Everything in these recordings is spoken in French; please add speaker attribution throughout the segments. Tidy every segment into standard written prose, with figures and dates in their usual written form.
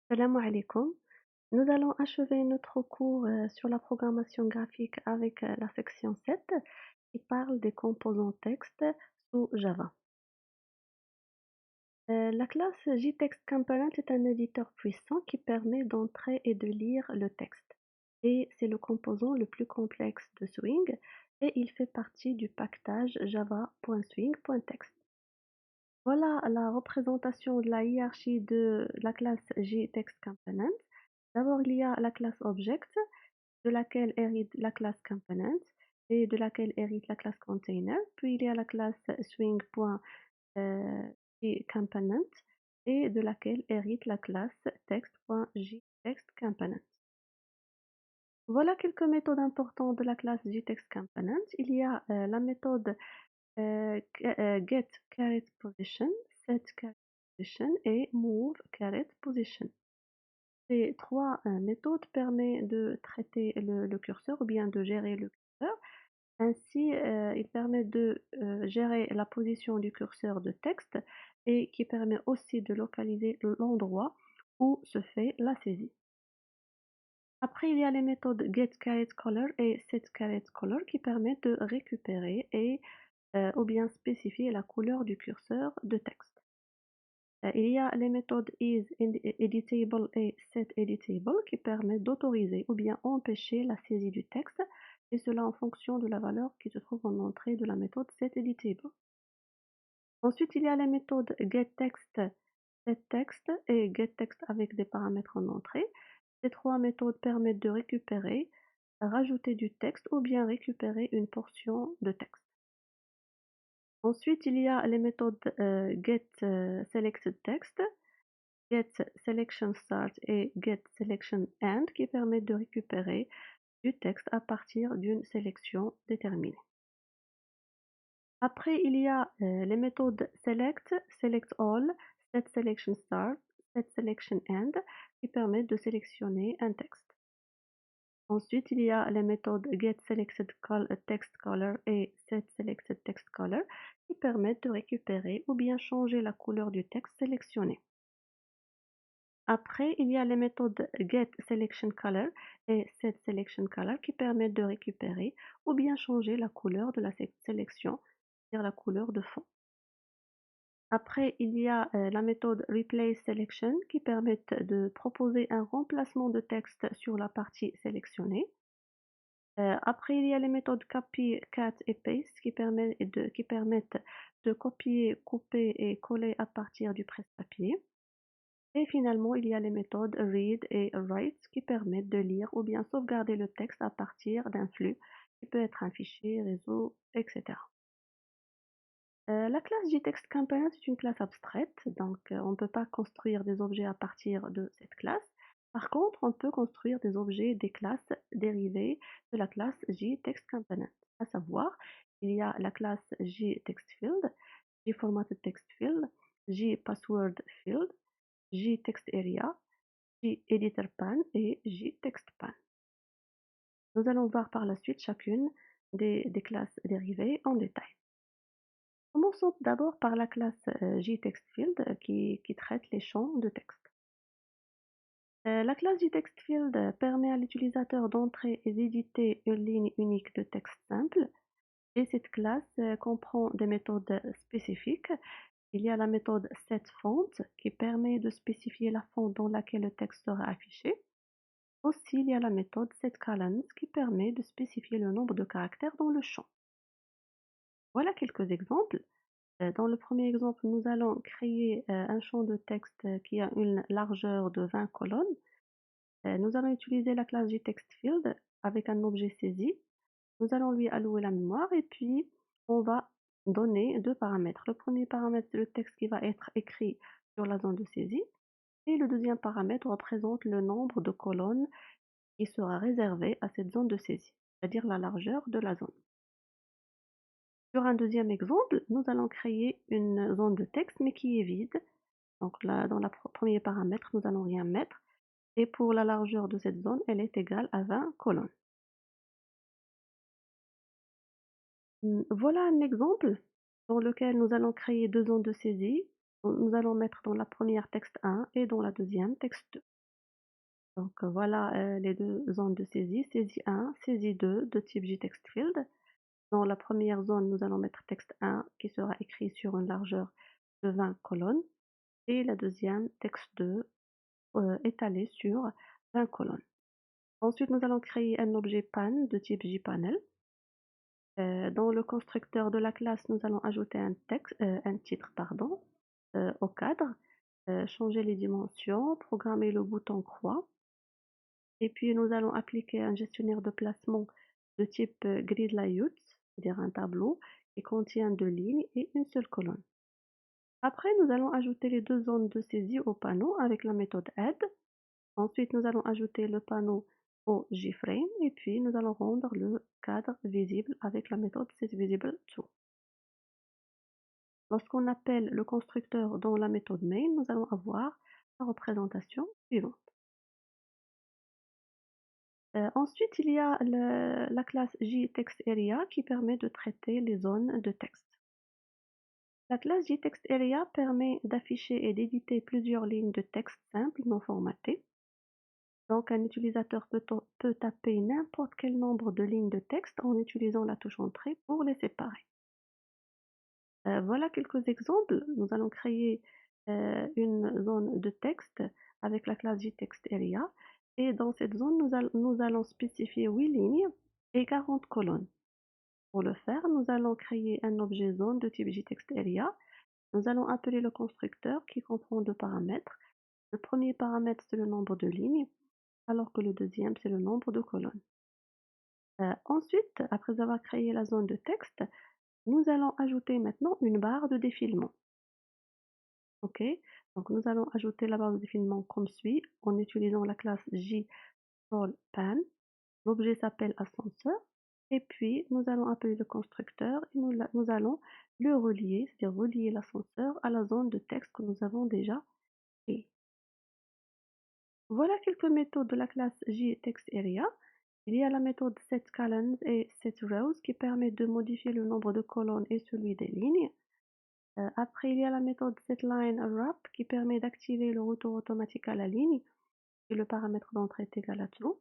Speaker 1: Salam alaikum. Nous allons achever notre cours sur la programmation graphique avec la section 7 qui parle des composants texte sous Java. La classe JText Component est un éditeur puissant qui permet d'entrer et de lire le texte. Et c'est le composant le plus complexe de Swing et il fait partie du package java.swing.text. Voilà la représentation de la hiérarchie de la classe JTextComponent. D'abord, il y a la classe Object, de laquelle hérite la classe Component et de laquelle hérite la classe Container. Puis il y a la classe Swing.JComponent et de laquelle hérite la classe Text.JTextComponent. Voilà quelques méthodes importantes de la classe JTextComponent. Il y a la méthode get caret position, set caret position et move caret position. Ces trois méthodes permettent de traiter le curseur ou bien de gérer le curseur. Ainsi, il permet de gérer la position du curseur de texte et qui permet aussi de localiser l'endroit où se fait la saisie. Après, il y a les méthodes getCaretColor et setCaretColor qui permettent de récupérer et ou bien spécifier la couleur du curseur de texte. Il y a les méthodes isEditable et setEditable qui permettent d'autoriser ou bien empêcher la saisie du texte, et cela en fonction de la valeur qui se trouve en entrée de la méthode setEditable. Ensuite, il y a les méthodes getText, setText et getText avec des paramètres en entrée. Ces trois méthodes permettent de récupérer, rajouter du texte ou bien récupérer une portion de texte. Ensuite, il y a les méthodes getSelectedText, getSelectionStart et getSelectionEnd qui permettent de récupérer du texte à partir d'une sélection déterminée. Après, il y a les méthodes select, select all, setSelectionStart, setSelectionEnd qui permettent de sélectionner un texte. Ensuite, il y a les méthodes getSelectedTextColor et setSelectedTextColor qui permettent de récupérer ou bien changer la couleur du texte sélectionné. Après, il y a les méthodes getSelectionColor et setSelectionColor qui permettent de récupérer ou bien changer la couleur de la sélection, c'est-à-dire la couleur de fond. Après, il y a la méthode replaceSelection qui permet de proposer un remplacement de texte sur la partie sélectionnée. Après, il y a les méthodes copy, cut et paste qui permettent de copier, couper et coller à partir du presse-papier. Et finalement, il y a les méthodes read et write qui permettent de lire ou bien sauvegarder le texte à partir d'un flux qui peut être un fichier, réseau, etc. La classe JTextComponent est une classe abstraite, donc on ne peut pas construire des objets à partir de cette classe. Par contre, on peut construire des objets des classes dérivées de la classe JTextComponent. À savoir, il y a la classe JTextField, JFormatedTextField, JPasswordField, JTextArea, JEditorPan et JTextPan. Nous allons voir par la suite chacune des classes dérivées en détail. Commençons d'abord par la classe JTextField qui traite les champs de texte. La classe JTextField permet à l'utilisateur d'entrer et d'éditer une ligne unique de texte simple. Et cette classe comprend des méthodes spécifiques. Il y a la méthode setFont qui permet de spécifier la font dans laquelle le texte sera affiché. Aussi, il y a la méthode setColumns qui permet de spécifier le nombre de caractères dans le champ. Voilà quelques exemples. Dans le premier exemple, nous allons créer un champ de texte qui a une largeur de 20 colonnes. Nous allons utiliser la classe JTextField avec un objet saisi. Nous allons lui allouer la mémoire et puis on va donner deux paramètres. Le premier paramètre, c'est le texte qui va être écrit sur la zone de saisie. Et le deuxième paramètre représente le nombre de colonnes qui sera réservé à cette zone de saisie, c'est-à-dire la largeur de la zone. Sur un deuxième exemple, nous allons créer une zone de texte mais qui est vide. Donc là, dans le premier paramètre, nous allons rien mettre. Et pour la largeur de cette zone, elle est égale à 20 colonnes. Voilà un exemple dans lequel nous allons créer deux zones de saisie. Nous allons mettre dans la première texte 1 et dans la deuxième texte 2. Donc voilà les deux zones de saisie, saisie 1, saisie 2 de type JTextField. Dans la première zone, nous allons mettre texte 1 qui sera écrit sur une largeur de 20 colonnes et la deuxième, texte 2, étalé sur 20 colonnes. Ensuite, nous allons créer un objet pan de type JPanel. Dans le constructeur de la classe, nous allons ajouter un titre pardon, au cadre, changer les dimensions, programmer le bouton croix. Et puis, nous allons appliquer un gestionnaire de placement de type grid layout, c'est-à-dire un tableau qui contient deux lignes et une seule colonne. Après, nous allons ajouter les deux zones de saisie au panneau avec la méthode add. Ensuite, nous allons ajouter le panneau au JFrame et puis nous allons rendre le cadre visible avec la méthode setVisibleTo. Lorsqu'on appelle le constructeur dans la méthode main, nous allons avoir la représentation suivante. Ensuite, il y a la classe JTextArea qui permet de traiter les zones de texte. La classe JTextArea permet d'afficher et d'éditer plusieurs lignes de texte simples non formatées. Donc, un utilisateur peut taper n'importe quel nombre de lignes de texte en utilisant la touche Entrée pour les séparer. Voilà quelques exemples. Nous allons créer une zone de texte avec la classe JTextArea et dans cette zone, nous allons spécifier 8 lignes et 40 colonnes. Pour le faire, nous allons créer un objet zone de type JTextArea. Nous allons appeler le constructeur qui comprend deux paramètres. Le premier paramètre, c'est le nombre de lignes, alors que le deuxième, c'est le nombre de colonnes. Ensuite, après avoir créé la zone de texte, nous allons ajouter maintenant une barre de défilement. OK? Donc nous allons ajouter la barre de défilement comme suit, en utilisant la classe JScrollPan. L'objet s'appelle ascenseur et puis nous allons appeler le constructeur et nous allons le relier, c'est-à-dire relier l'ascenseur à la zone de texte que nous avons déjà créée. Voilà quelques méthodes de la classe JTextArea. Il y a la méthode setColumns et setRows qui permet de modifier le nombre de colonnes et celui des lignes. Après, il y a la méthode setLineWrap qui permet d'activer le retour automatique à la ligne si le paramètre d'entrée est égal à true.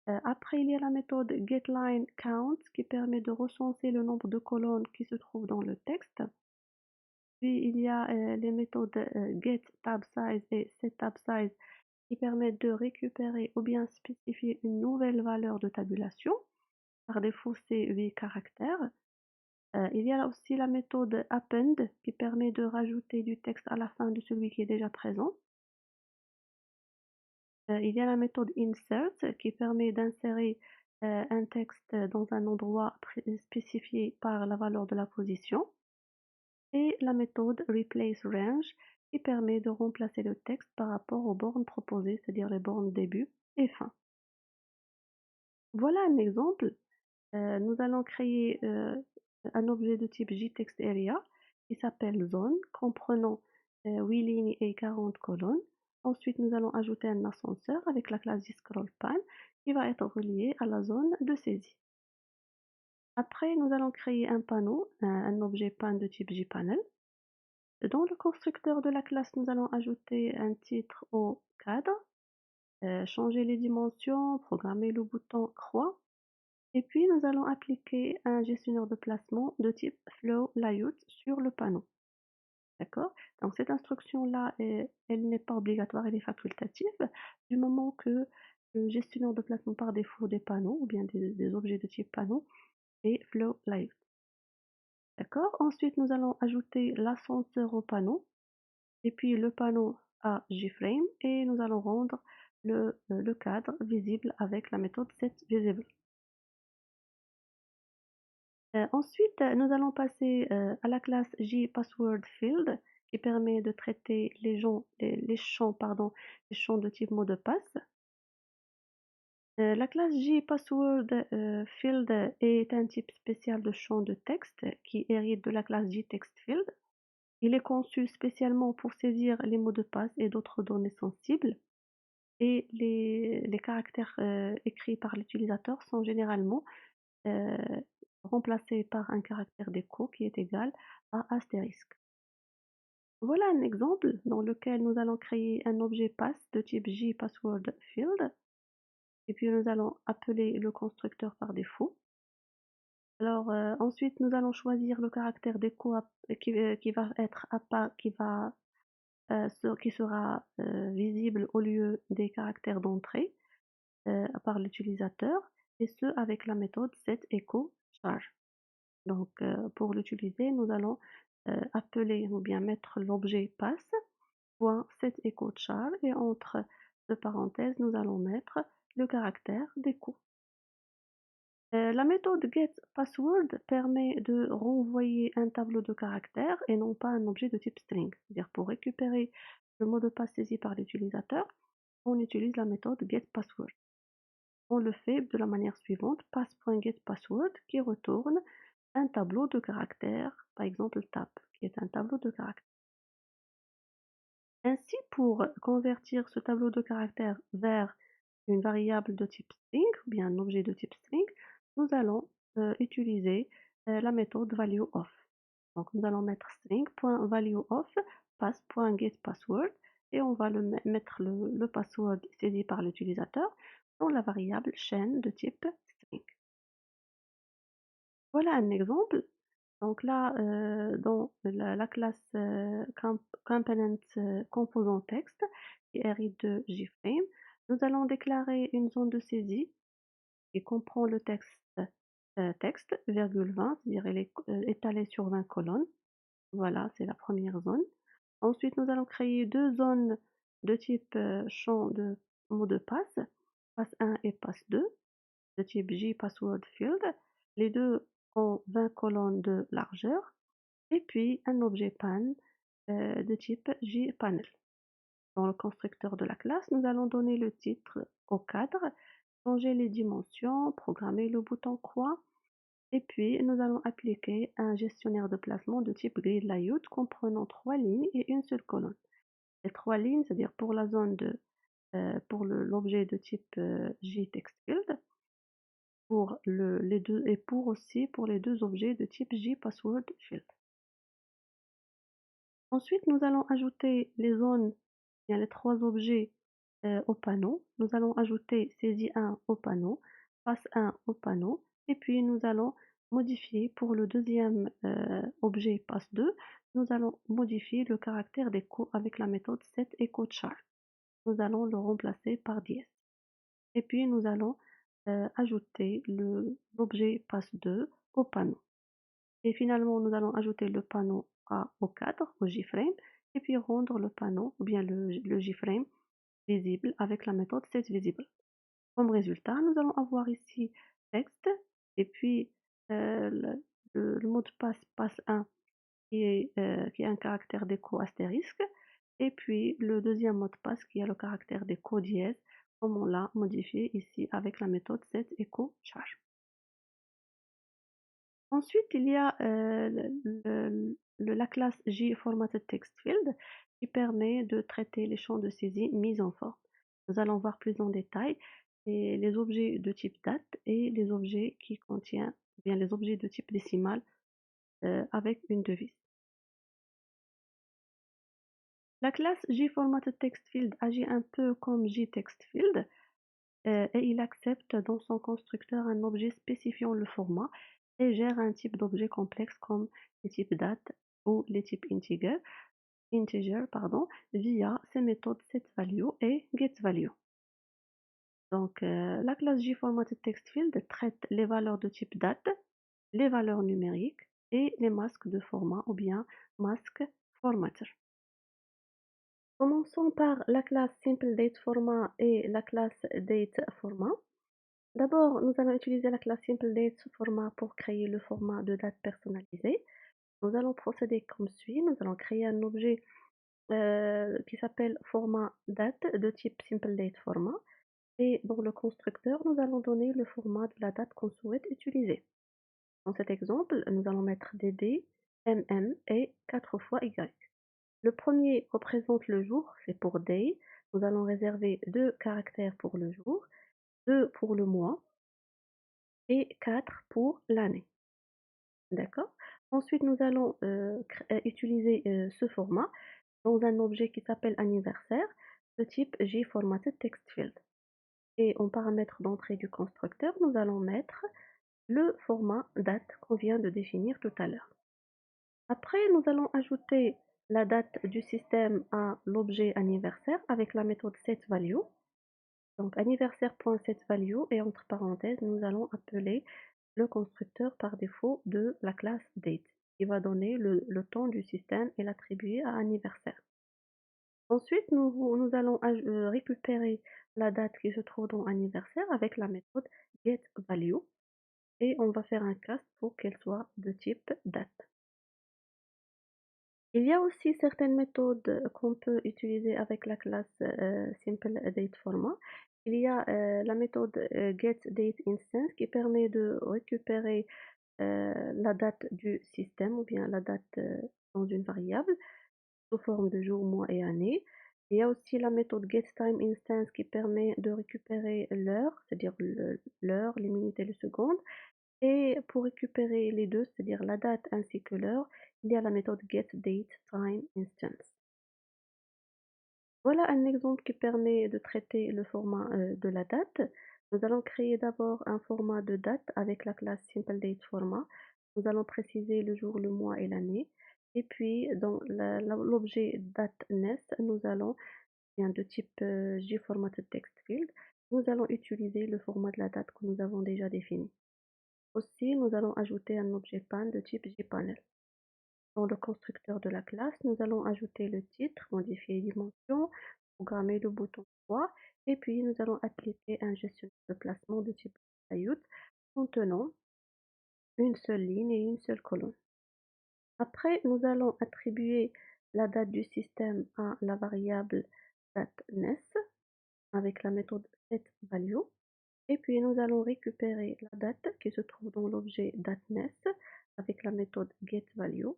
Speaker 1: Après, il y a la méthode getLineCount qui permet de recenser le nombre de colonnes qui se trouvent dans le texte. Puis, il y a les méthodes getTabSize et setTabSize qui permettent de récupérer ou bien spécifier une nouvelle valeur de tabulation. Par défaut, c'est 8 caractères. Il y a aussi la méthode append qui permet de rajouter du texte à la fin de celui qui est déjà présent. Il y a la méthode insert qui permet d'insérer un texte dans un endroit spécifié par la valeur de la position. Et la méthode replaceRange qui permet de remplacer le texte par rapport aux bornes proposées, c'est-à-dire les bornes début et fin. Voilà un exemple. Nous allons créer un objet de type JTextArea qui s'appelle zone, comprenant 8 lignes et 40 colonnes. Ensuite, nous allons ajouter un ascenseur avec la classe JScrollPan qui va être relié à la zone de saisie. Après, nous allons créer un panneau, un objet pan de type JPanel. Dans le constructeur de la classe, nous allons ajouter un titre au cadre, changer les dimensions, programmer le bouton croix. Et puis, nous allons appliquer un gestionnaire de placement de type Flow Layout sur le panneau. D'accord? Donc, cette instruction-là, elle n'est pas obligatoire, elle est facultative, du moment que le gestionnaire de placement par défaut des panneaux ou bien des objets de type panneau est Flow Layout. D'accord? Ensuite, nous allons ajouter l'ascenseur au panneau et puis le panneau à JFrame et nous allons rendre le cadre visible avec la méthode setVisible. Ensuite, nous allons passer à la classe JPasswordField qui permet de traiter les champs, les champs de type mot de passe. La classe JPasswordField est un type spécial de champ de texte qui hérite de la classe JTextField. Il est conçu spécialement pour saisir les mots de passe et d'autres données sensibles. Et les caractères écrits par l'utilisateur sont généralement euh, remplacé par un caractère d'écho qui est égal à astérisque. Voilà un exemple dans lequel nous allons créer un objet pass de type JPasswordField et puis nous allons appeler le constructeur par défaut. Alors, ensuite, nous allons choisir le caractère d'écho qui va être qui sera visible au lieu des caractères d'entrée par l'utilisateur, et ce avec la méthode setEchoCharge. Donc, pour l'utiliser, nous allons appeler ou bien mettre l'objet pass.setEchoChar et entre deux parenthèses, nous allons mettre le caractère d'écho. La méthode getPassword permet de renvoyer un tableau de caractères et non pas un objet de type string. C'est-à-dire pour récupérer le mot de passe saisi par l'utilisateur, on utilise la méthode getPassword. On le fait de la manière suivante, pass.getPassword qui retourne un tableau de caractères, par exemple tab, qui est un tableau de caractères. Ainsi, pour convertir ce tableau de caractères vers une variable de type string ou bien un objet de type string, nous allons utiliser la méthode valueOf. Donc nous allons mettre string.valueOf pass.getPassword et on va mettre le password saisi par l'utilisateur dans la variable chaîne de type string. Voilà un exemple. Donc là, dans la classe component composant texte qui hérite de JFrame, nous allons déclarer une zone de saisie qui comprend le texte, virgule 20, c'est-à-dire elle est étalée sur 20 colonnes. Voilà, c'est la première zone. Ensuite, nous allons créer deux zones de type champ de mot de passe, passe 1 et passe 2 de type JPasswordField. Les deux ont 20 colonnes de largeur. Et puis un objet pan de type JPanel. Dans le constructeur de la classe, nous allons donner le titre au cadre, changer les dimensions, programmer le bouton croix, et puis nous allons appliquer un gestionnaire de placement de type grid layout comprenant 3 lignes et une seule colonne. Les 3 lignes, c'est-à-dire pour la zone pour l'objet de type JTextField, pour les deux et pour aussi pour les deux objets de type JPasswordField. Ensuite, nous allons ajouter les zones, bien les trois objets au panneau. Nous allons ajouter saisie 1 au panneau, passe 1 au panneau, et puis nous allons modifier pour le deuxième objet passe 2, nous allons modifier le caractère d'écho avec la méthode setEchoChar. Nous allons le remplacer par dièse. Et puis nous allons ajouter l'objet passe 2 au panneau. Et finalement, nous allons ajouter le panneau au cadre, au JFrame, et puis rendre le panneau, ou bien le JFrame, visible avec la méthode setVisible. Comme résultat, nous allons avoir ici texte, et puis le mot de passe passe 1 qui est un caractère d'écho astérisque, et puis le deuxième mot de passe qui est le caractère d'écho dièse, comme on l'a modifié ici avec la méthode setEchoCharge. Ensuite, il y a la classe JFormatedTextField qui permet de traiter les champs de saisie mis en forme. Nous allons voir plus en détail les objets de type date et les objets qui contiennent, ou bien les objets de type décimal avec une devise. La classe JFormatedTextField agit un peu comme JTextField et il accepte dans son constructeur un objet spécifiant le format et gère un type d'objet complexe comme les types date ou les types integer via ces méthodes setValue et getValue. Donc, la classe JFormatedTextField traite les valeurs de type date, les valeurs numériques et les masques de format ou bien masque formatter. Commençons par la classe SimpleDateFormat et la classe DateFormat. D'abord, nous allons utiliser la classe SimpleDateFormat pour créer le format de date personnalisé. Nous allons procéder comme suit. Nous allons créer un objet qui s'appelle format date de type SimpleDateFormat. Et dans le constructeur, nous allons donner le format de la date qu'on souhaite utiliser. Dans cet exemple, nous allons mettre dd, mm et 4 fois y. Le premier représente le jour, c'est pour day. Nous allons réserver 2 caractères pour le jour, 2 pour le mois et 4 pour l'année. D'accord? Ensuite, nous allons utiliser ce format dans un objet qui s'appelle anniversaire de type JFormatted Text Field. Et en paramètre d'entrée du constructeur, nous allons mettre le format date qu'on vient de définir tout à l'heure. Après, nous allons ajouter la date du système à l'objet anniversaire avec la méthode setValue. Donc anniversaire.setValue et entre parenthèses, nous allons appeler le constructeur par défaut de la classe date, qui va donner le temps du système et l'attribuer à anniversaire. Ensuite, nous allons récupérer la date qui se trouve dans anniversaire avec la méthode getValue et on va faire un cast pour qu'elle soit de type date. Il y a aussi certaines méthodes qu'on peut utiliser avec la classe SimpleDateFormat. Il y a la méthode getDateInstance qui permet de récupérer la date du système ou bien la date dans une variable sous forme de jour, mois et année. Il y a aussi la méthode getTimeInstance qui permet de récupérer l'heure, c'est-à-dire l'heure, les minutes et les secondes. Et pour récupérer les deux, c'est-à-dire la date ainsi que l'heure, il y a la méthode getDateTimeInstance. Voilà un exemple qui permet de traiter le format de la date. Nous allons créer d'abord un format de date avec la classe SimpleDateFormat. Nous allons préciser le jour, le mois et l'année. Et puis, dans l'objet dateness, nous allons, bien de type JFormatted Text Field, nous allons utiliser le format de la date que nous avons déjà défini. Aussi, nous allons ajouter un objet pan de type JPanel. Dans le constructeur de la classe, nous allons ajouter le titre, modifier les dimensions, programmer le bouton poids, et puis nous allons appliquer un gestionnaire de placement de type layout contenant une seule ligne et une seule colonne. Après, nous allons attribuer la date du système à la variable dateness avec la méthode setValue. Et puis nous allons récupérer la date qui se trouve dans l'objet dateness avec la méthode getValue.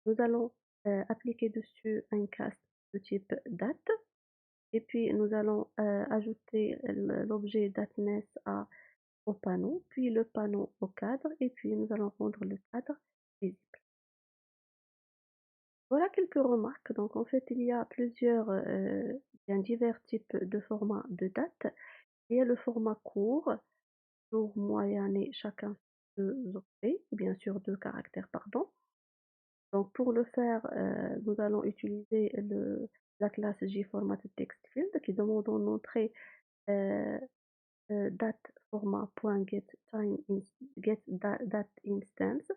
Speaker 1: Nous allons appliquer dessus un cast de type date et puis nous allons ajouter l'objet dateness au panneau, puis le panneau au cadre et puis nous allons rendre le cadre visible. Voilà quelques remarques. Donc en fait, il y a bien divers types de formats de date. Il y a le format court, jour, mois et année, chacun deux objets, ou bien sûr deux caractères, pardon. Donc pour le faire, nous allons utiliser la classe JFormatTextField qui demande en entrée euh, dateFormat.getDateInstance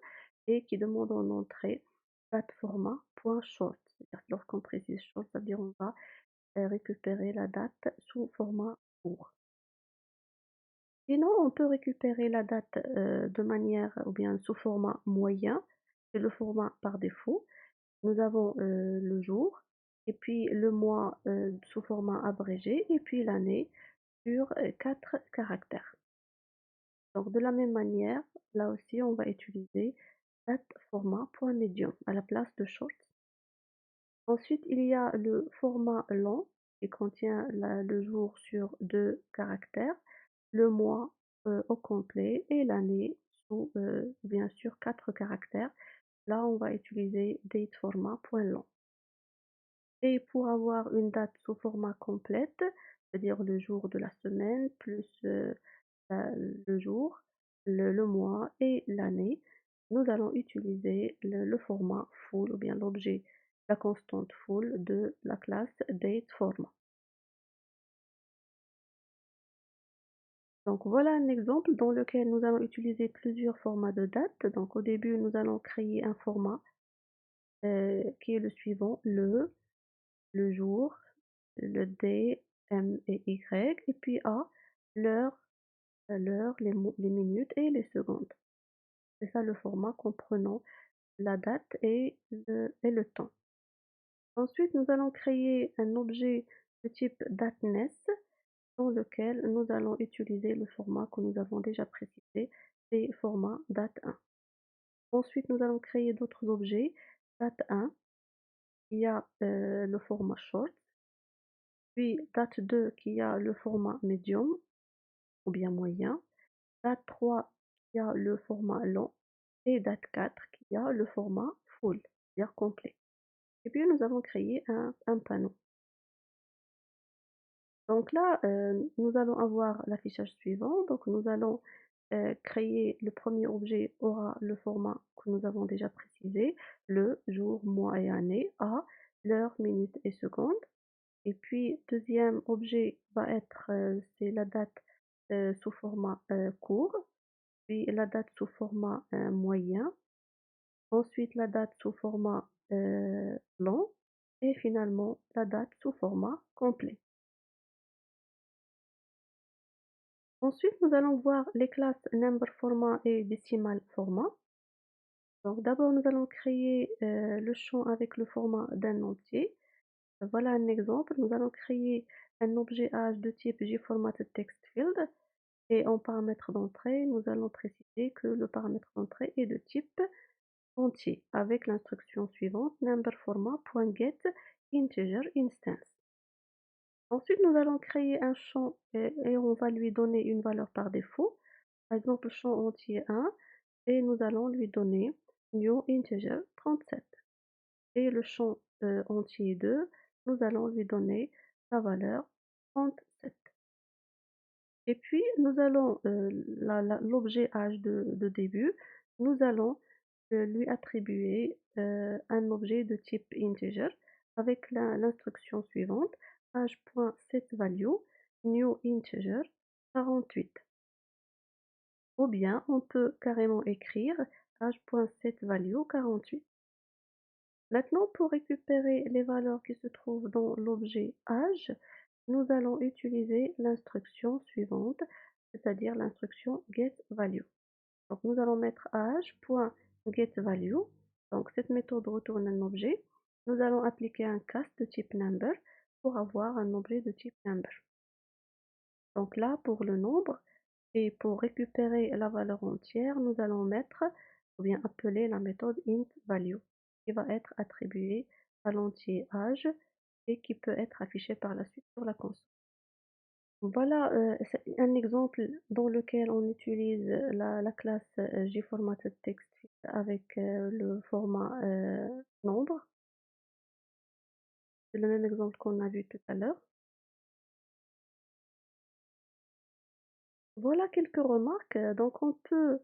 Speaker 1: et qui demande en entrée dateFormat.short. C'est-à-dire que lorsqu'on précise short, ça veut dire on va récupérer la date sous format court. Sinon, on peut récupérer la date de manière ou bien sous format moyen, c'est le format par défaut. Nous avons le jour, et puis le mois sous format abrégé, et puis l'année sur 4 caractères. Donc de la même manière, là aussi, on va utiliser date format.medium à la place de short. Ensuite, il y a le format long qui contient le jour sur 2 caractères, le mois au complet et l'année sous bien sûr 4 caractères. Là, on va utiliser dateFormat.long. Et pour avoir une date sous format complète, c'est-à-dire le jour de la semaine plus le jour, le mois et l'année, nous allons utiliser le format full ou bien l'objet, la constante full de la classe dateFormat. Donc voilà un exemple dans lequel nous allons utiliser plusieurs formats de date. Donc au début, nous allons créer un format qui est le suivant, le jour, le D, M et Y, et puis A, l'heure, les minutes et les secondes. C'est ça le format comprenant la date et le temps. Ensuite, nous allons créer un objet de type dateness dans lequel nous allons utiliser le format que nous avons déjà précisé, c'est format date1. Ensuite, nous allons créer d'autres objets, date1, qui a le format short, puis date2 qui a le format medium ou bien moyen, date3 qui a le format long, et date4 qui a le format full, c'est-à-dire complet. Et puis nous avons créé un panneau. Donc là, nous allons avoir l'affichage suivant. Donc nous allons créer le premier objet aura le format que nous avons déjà précisé, le jour, mois et année, à l'heure, minute et seconde. Et puis deuxième objet va être c'est la date sous format court, puis la date sous format moyen, ensuite la date sous format long et finalement la date sous format complet. Ensuite, nous allons voir les classes number format et decimal format. Donc d'abord, nous allons créer le champ avec le format d'un entier. Voilà un exemple. Nous allons créer un objet âge de type JFormatted Text Field et en paramètre d'entrée, nous allons préciser que le paramètre d'entrée est de type entier avec l'instruction suivante number format.get integer instance. Ensuite, nous allons créer un champ et on va lui donner une valeur par défaut. Par exemple, champ entier 1 et nous allons lui donner new integer 37. Et le champ entier 2, nous allons lui donner la valeur 37. Et puis, nous allons, l'objet âge de début, nous allons lui attribuer un objet de type integer avec l'instruction suivante, âge.setValue, new integer 48. Ou bien on peut carrément écrire âge.setValue 48. Maintenant, pour récupérer les valeurs qui se trouvent dans l'objet âge, nous allons utiliser l'instruction suivante, c'est-à-dire l'instruction getValue. Donc nous allons mettre âge.getValue. Donc cette méthode retourne un objet. Nous allons appliquer un cast de type number pour avoir un objet de type number. Donc là, pour le nombre, et pour récupérer la valeur entière, nous allons mettre ou bien appeler la méthode intValue qui va être attribuée à l'entier âge et qui peut être affiché par la suite sur la console. Voilà c'est un exemple dans lequel on utilise la classe JFormatedText avec le format nombre. C'est le même exemple qu'on a vu tout à l'heure. Voilà quelques remarques. Donc, on peut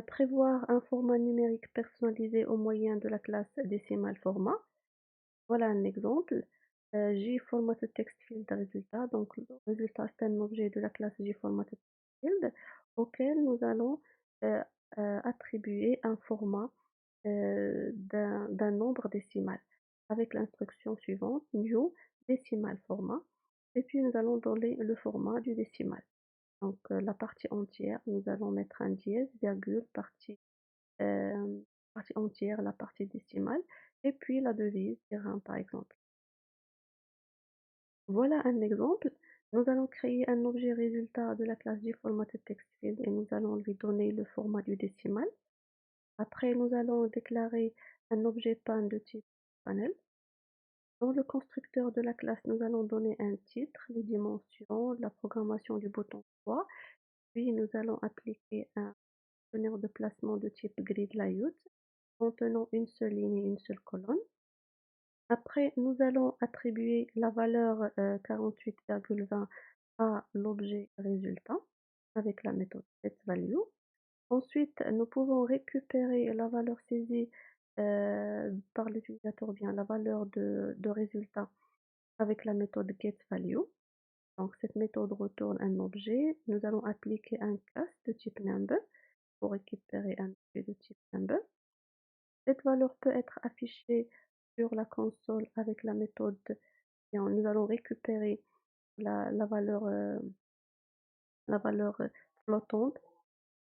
Speaker 1: prévoir un format numérique personnalisé au moyen de la classe Decimal Format. Voilà un exemple. JFormatted Text Field résultat. Donc, le résultat, c'est un objet de la classe JFormatted Text Field auquel nous allons euh, attribuer un format d'un nombre décimal avec l'instruction suivante, new décimal format. Et puis, nous allons donner le format du décimal. Donc, la partie entière, nous allons mettre un dièse, virgule, partie entière, la partie décimale, et puis la devise, dire 1 par exemple. Voilà un exemple. Nous allons créer un objet résultat de la classe JFormatedTextField et nous allons lui donner le format du décimal. Après, nous allons déclarer un objet pan de type panel. Dans le constructeur de la classe, nous allons donner un titre, les dimensions, la programmation du bouton 3. Puis, nous allons appliquer un conteneur de placement de type grid layout contenant une seule ligne et une seule colonne. Après, nous allons attribuer la valeur 48,20 à l'objet résultant avec la méthode setValue. Ensuite, nous pouvons récupérer la valeur saisie par l'utilisateur, bien la valeur de résultat avec la méthode getValue. Donc, cette méthode retourne un objet. Nous allons appliquer un class de type number pour récupérer un objet de type number. Cette valeur peut être affichée sur la console avec la méthode et nous allons récupérer la valeur flottante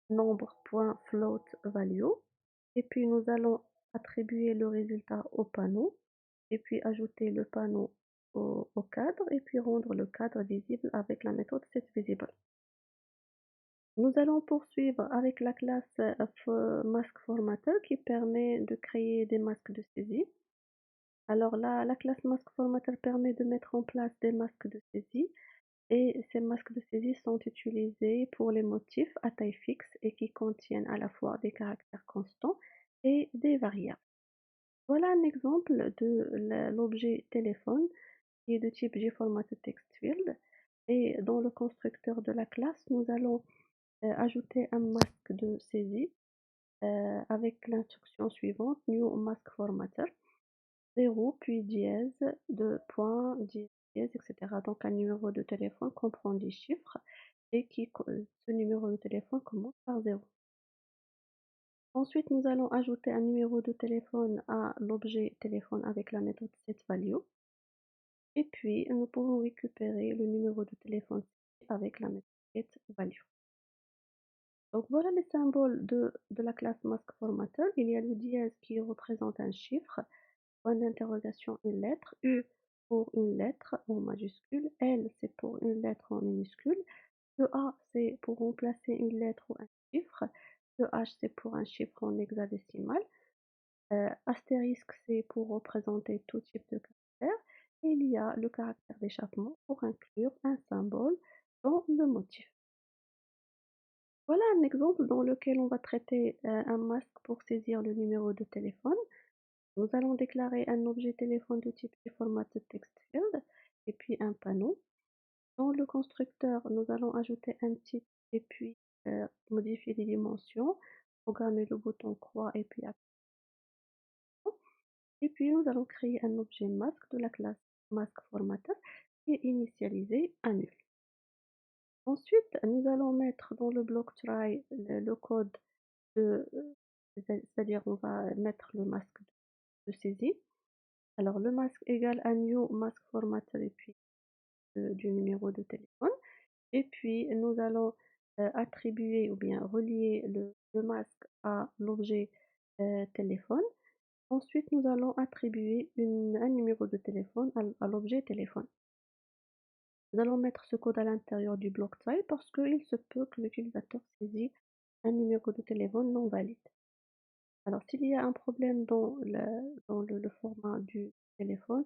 Speaker 1: nombre.floatValue et puis nous allons attribuer le résultat au panneau et puis ajouter le panneau au cadre et puis rendre le cadre visible avec la méthode setVisible. Nous allons poursuivre avec la classe Mask Formatter qui permet de créer des masques de saisie. Alors là, la classe Mask Formatter permet de mettre en place des masques de saisie Et ces masques de saisie sont utilisés pour les motifs à taille fixe et qui contiennent à la fois des caractères constants et des variables. Voilà un exemple de l'objet téléphone qui est de type G-Formatted Text Field. Et dans le constructeur de la classe, nous allons ajouter un masque de saisie avec l'instruction suivante, New Mask Formatter, 0 puis dièse, 2 points, dièse, etc. Donc un numéro de téléphone comprend 10 chiffres et ce numéro de téléphone commence par 0. Ensuite, nous allons ajouter un numéro de téléphone à l'objet téléphone avec la méthode setValue. Et puis, nous pouvons récupérer le numéro de téléphone avec la méthode getValue. Donc voilà les symboles de la classe maskFormatter. Il y a le dièse qui représente un chiffre, point d'interrogation une lettre, U pour une lettre en majuscule, L c'est pour une lettre en minuscule, le A c'est pour remplacer une lettre ou un chiffre, le H c'est pour un chiffre en hexadécimal, astérisque c'est pour représenter tout type de caractère, et il y a le caractère d'échappement pour inclure un symbole dans le motif. Voilà un exemple dans lequel on va traiter un masque pour saisir le numéro de téléphone. Nous allons déclarer un objet téléphone de type formated text field et puis un panneau. Dans le constructeur, nous allons ajouter un titre et puis modifier les dimensions, programmer le bouton croix et puis appliquer. Et puis nous allons créer un objet masque de la classe masque formatter et initialiser un nul. Ensuite, nous allons mettre dans le bloc try le code de, c'est-à-dire on va mettre le masque de saisie. Alors le masque égale à new mask formatter et puis du numéro de téléphone. Et puis nous allons attribuer ou bien relier le masque à l'objet téléphone. Ensuite, nous allons attribuer un numéro de téléphone à l'objet téléphone. Nous allons mettre ce code à l'intérieur du bloc type parce qu'il se peut que l'utilisateur saisit un numéro de téléphone non valide. Alors, s'il y a un problème dans le format du téléphone,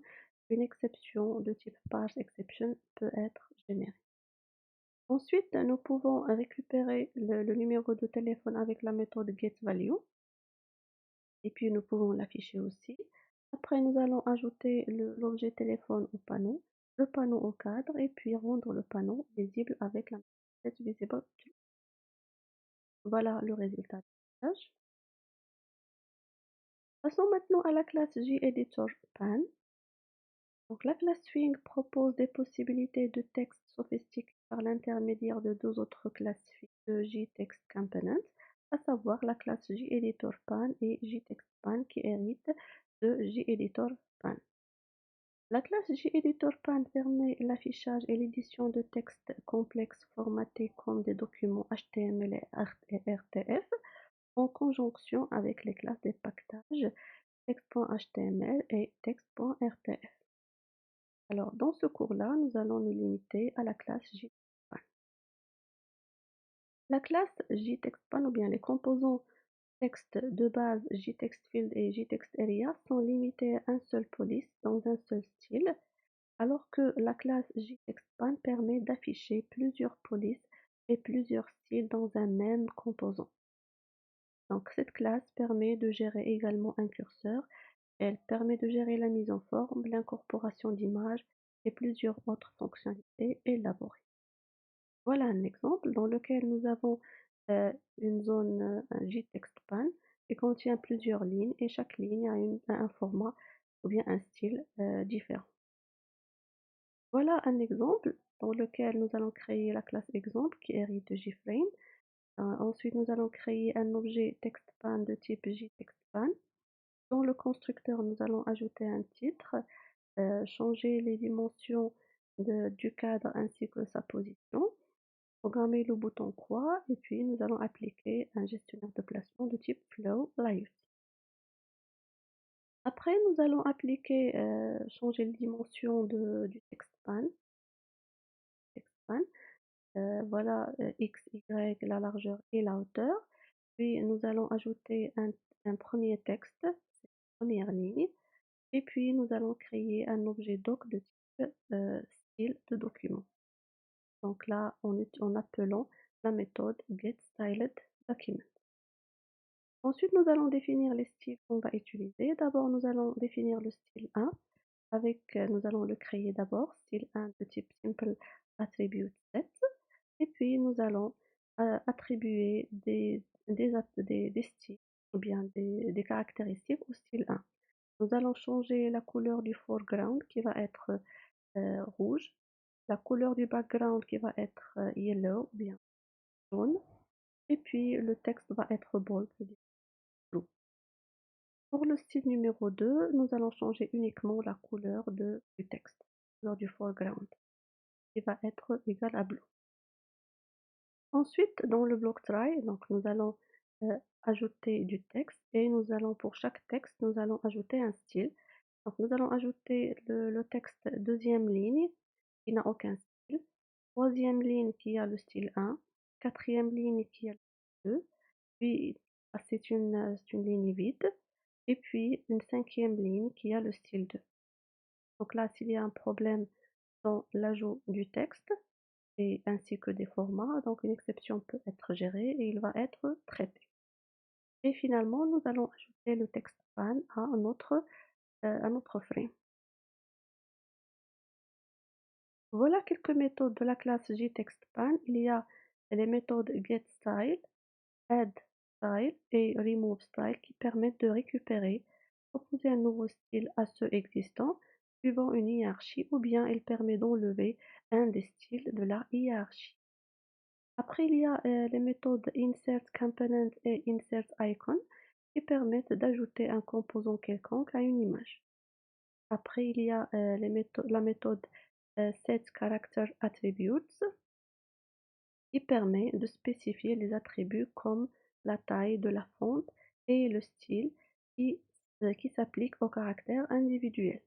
Speaker 1: une exception de type parse exception peut être générée. Ensuite, nous pouvons récupérer le numéro de téléphone avec la méthode getValue et puis nous pouvons l'afficher aussi. Après, nous allons ajouter l'objet téléphone au panneau, le panneau au cadre et puis rendre le panneau visible avec la méthode setVisible. Voilà le résultat du tâche. Passons maintenant à la classe JEditorPan. Donc la classe Swing propose des possibilités de texte sophistiquées par l'intermédiaire de deux autres classes de JTextComponents, à savoir la classe JEditorPan et JTextPan qui héritent de JEditorPan. La classe JEditorPan permet l'affichage et l'édition de textes complexes formatés comme des documents HTML et RTF en conjonction avec les classes des packages text.html et text.rtf. Alors, dans ce cours-là, nous allons nous limiter à la classe JTextPan. La classe JTextPan ou bien les composants texte de base JTextField et JTextArea sont limités à un seul police dans un seul style, alors que la classe JTextPan permet d'afficher plusieurs polices et plusieurs styles dans un même composant. Donc, cette classe permet de gérer également un curseur. Elle permet de gérer la mise en forme, l'incorporation d'images et plusieurs autres fonctionnalités élaborées. Voilà un exemple dans lequel nous avons une zone, un JTextPan qui contient plusieurs lignes et chaque ligne a un format ou bien un style différent. Voilà un exemple dans lequel nous allons créer la classe exemple qui hérite de JFrame. Ensuite, nous allons créer un objet TextPan de type JTextPan. Dans le constructeur, nous allons ajouter un titre, changer les dimensions du cadre ainsi que sa position, programmer le bouton croix et puis nous allons appliquer un gestionnaire de placement de type Flow Layout. Après, nous allons appliquer, changer les dimensions du TextPan. Voilà X, Y, la largeur et la hauteur. Puis nous allons ajouter un premier texte, c'est la première ligne. Et puis nous allons créer un objet doc de type style de document. en appelant la méthode getStyledDocument. Ensuite, nous allons définir les styles qu'on va utiliser. D'abord, nous allons définir le style 1 nous allons le créer d'abord, style 1 de type Simple Attribute Set. Et puis, nous allons attribuer des styles ou bien des caractéristiques au style 1. Nous allons changer la couleur du foreground qui va être rouge, la couleur du background qui va être yellow ou bien jaune, et puis le texte va être bold, c'est-à-dire blue. Pour le style numéro 2, nous allons changer uniquement la couleur du texte, la couleur du foreground, qui va être égale à blue. Ensuite, dans le bloc try, donc nous allons ajouter du texte et nous allons, pour chaque texte, nous allons ajouter un style. Donc nous allons ajouter le texte deuxième ligne qui n'a aucun style, troisième ligne qui a le style 1, quatrième ligne qui a le style 2, puis c'est une ligne vide, et puis une cinquième ligne qui a le style 2. Donc là, s'il y a un problème dans l'ajout du texte, et ainsi que des formats, donc une exception peut être gérée et il va être traité. Et finalement, nous allons ajouter le texte pan à notre frame. Voilà quelques méthodes de la classe JTextPan. Il y a les méthodes getStyle, addStyle et removeStyle qui permettent de récupérer, proposer un nouveau style à ceux existants suivant une hiérarchie ou bien il permet d'enlever un des styles de la hiérarchie. Après, il y a les méthodes insertComponent et insertIcon qui permettent d'ajouter un composant quelconque à une image. Après, il y a la méthode setCharacterAttributes qui permet de spécifier les attributs comme la taille de la font et le style qui s'appliquent aux caractères individuels.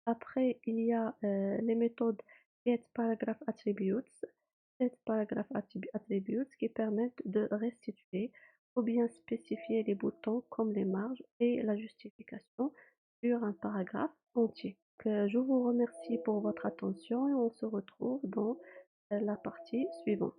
Speaker 1: Après, il y a les méthodes getParagraphAttributes, setParagraphAttributes qui permettent de restituer ou bien spécifier les boutons comme les marges et la justification sur un paragraphe entier. Je vous remercie pour votre attention et on se retrouve dans la partie suivante.